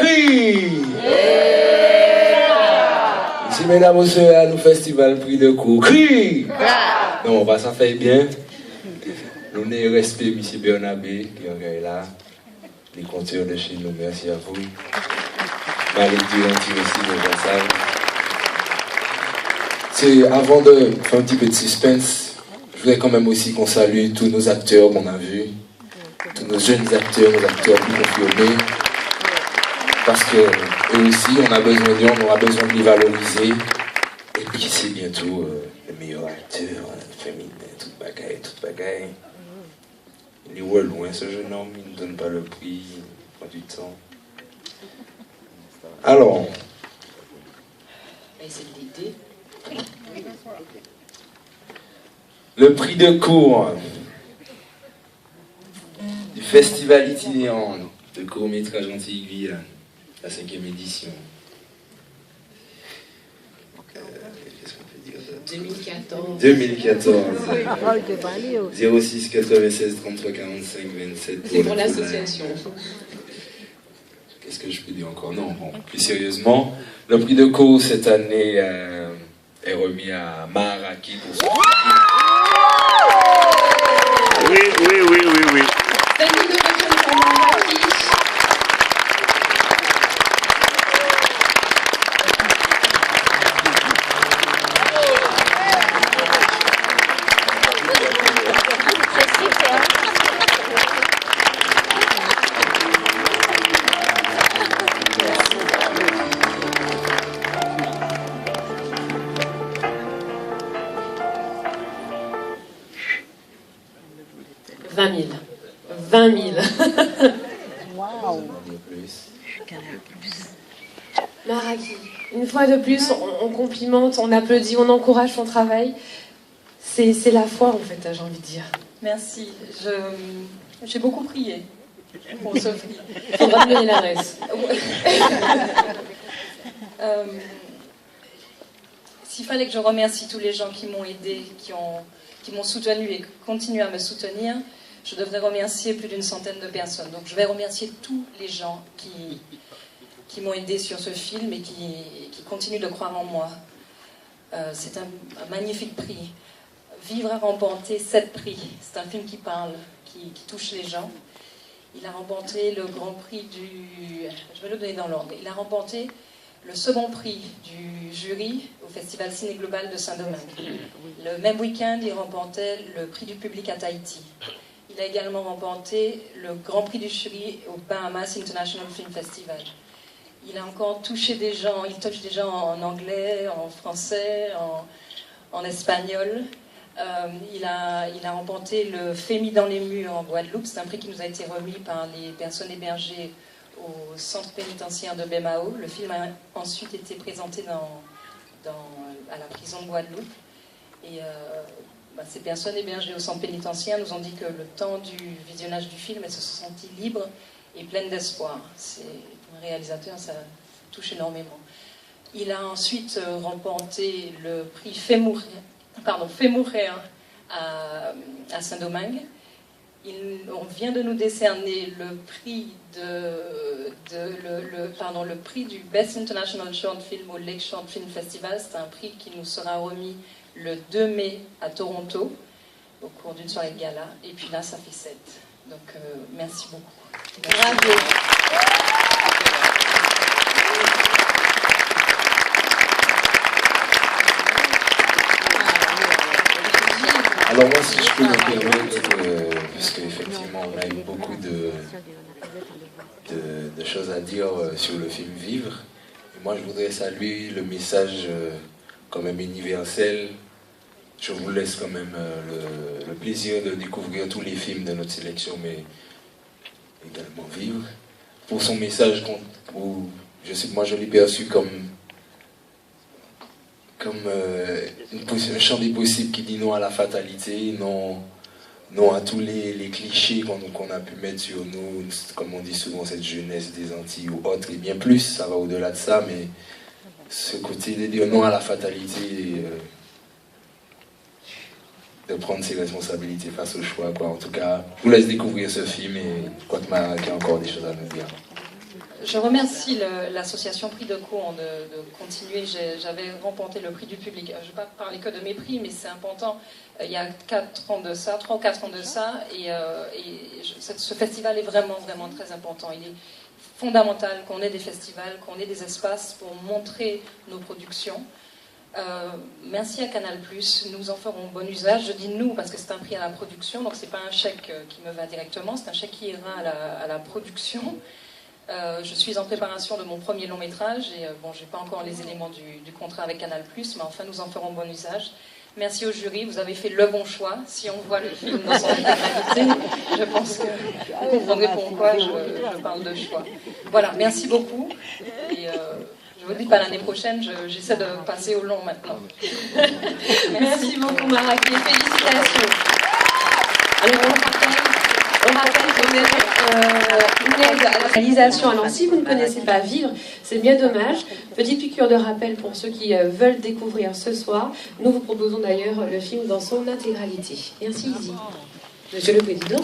Cri! Ici, mesdames et messieurs, à nous festival Prix de Cour. Cri! Non, bah, ça fait bien. Nous avons respect, M. Bernabé, qui est là. Les compteurs de chez nous, merci à vous. Malik Duranti aussi de passage. C'est avant de faire un petit peu de suspense, je voudrais quand même aussi qu'on salue tous nos acteurs qu'on a vus, tous nos jeunes acteurs, nos acteurs plus confirmés, parce que eux aussi, on a besoin d'eux, on aura besoin de les valoriser. Et puis c'est bientôt le meilleur acteur féminin, toute bagaille. Il est loin, ce jeune homme, il ne donne pas le prix, il prend du temps. Alors, le prix de cours du Festival itinérant de court-métrage Antilles-Guyane, la 5e édition. Qu'est-ce qu'on peut dire d'autre ? 2014. 06 96 33 45 27. C'est pour l'association. Qu'est-ce que je peux dire encore? Non, bon, plus sérieusement, le prix de cours cette année est remis à Maraki pour son Oui. Waouh. Maraki, une fois de plus, on complimente, on applaudit, on encourage son travail. C'est la foi, en fait, j'ai envie de dire. Merci. J'ai beaucoup prié pour Sophie. Il faudra me donner l'adresse. S'il fallait que je remercie tous les gens qui m'ont aidé, qui m'ont soutenu et qui continuent à me soutenir, je devrais remercier plus d'une centaine de personnes. Donc je vais remercier tous les gens qui m'ont aidé sur ce film et qui continuent de croire en moi. C'est un magnifique prix. Vivre a remporté 7 prix. C'est un film qui parle, qui touche les gens. Il a remporté le grand prix je vais le donner dans l'ordre. Il a remporté le second prix du jury au Festival Ciné Global de Saint-Domingue. Le même week-end, il remportait le prix du public à Tahiti. Il a également remporté le grand prix du jury au Bahamas International Film Festival. Il a encore touché des gens, il touche des gens en anglais, en français, en espagnol. Il a remporté le Fémis dans les murs en Guadeloupe. C'est un prix qui nous a été remis par les personnes hébergées au centre pénitentiaire de Bemao. Le film a ensuite été présenté à la prison de Guadeloupe. Et ces personnes hébergées au centre pénitentiaire nous ont dit que le temps du visionnage du film, elles se sont senties libres et pleines d'espoir. Pour un réalisateur, ça touche énormément. Il a ensuite remporté le prix Fémourer à Saint-Domingue. On vient de nous décerner le prix le prix du Best International Short Film au Lake Short Film Festival. C'est un prix qui nous sera remis le 2 mai à Toronto au cours d'une soirée de gala. Et puis là, ça fait 7. Donc, merci beaucoup. Bravo. Alors moi, si je peux me permettre, puisque effectivement on a eu beaucoup de choses à dire sur le film Vivre, et moi je voudrais saluer le message quand même universel. Je vous laisse quand même le plaisir de découvrir tous les films de notre sélection, mais également Vivre, pour son message où moi je l'ai perçu comme un champ des possibles qui dit non à la fatalité, non à tous les clichés qu'on a pu mettre sur nous, comme on dit souvent, cette jeunesse des Antilles ou autre, et bien plus, ça va au-delà de ça, mais ce côté de dire non à la fatalité, et, de prendre ses responsabilités face au choix, quoi. En tout cas, je vous laisse découvrir ce film et je crois que Maraki a encore des choses à nous dire. Je remercie l'association Prix de Caen de continuer. J'avais remporté le prix du public. Je ne vais pas parler que de mes prix, mais c'est important. Il y a 3 ou 4 ans de ça, ce festival est vraiment, vraiment très important. Il est fondamental qu'on ait des festivals, qu'on ait des espaces pour montrer nos productions. Merci à Canal+, nous en ferons bon usage. Je dis nous parce que c'est un prix à la production, donc c'est pas un chèque qui me va directement, c'est un chèque qui ira à la production. Je suis en préparation de mon premier long métrage et bon, j'ai pas encore les éléments du contrat avec Canal+, mais enfin nous en ferons bon usage. Merci au jury, vous avez fait le bon choix. Si on voit le film dans son intégralité, je pense que vous comprendrez pourquoi je parle de choix. Voilà, merci beaucoup. Et je vous dis pas l'année prochaine, j'essaie de passer au long maintenant. Merci beaucoup Maraki, félicitations. Alors on rappelle qu'on est une aide à la réalisation. Alors si vous ne connaissez pas Vivre, c'est bien dommage. Petite piqûre de rappel pour ceux qui veulent découvrir ce soir. Nous vous proposons d'ailleurs le film dans son intégralité. Merci Izzy. Monsieur le Président.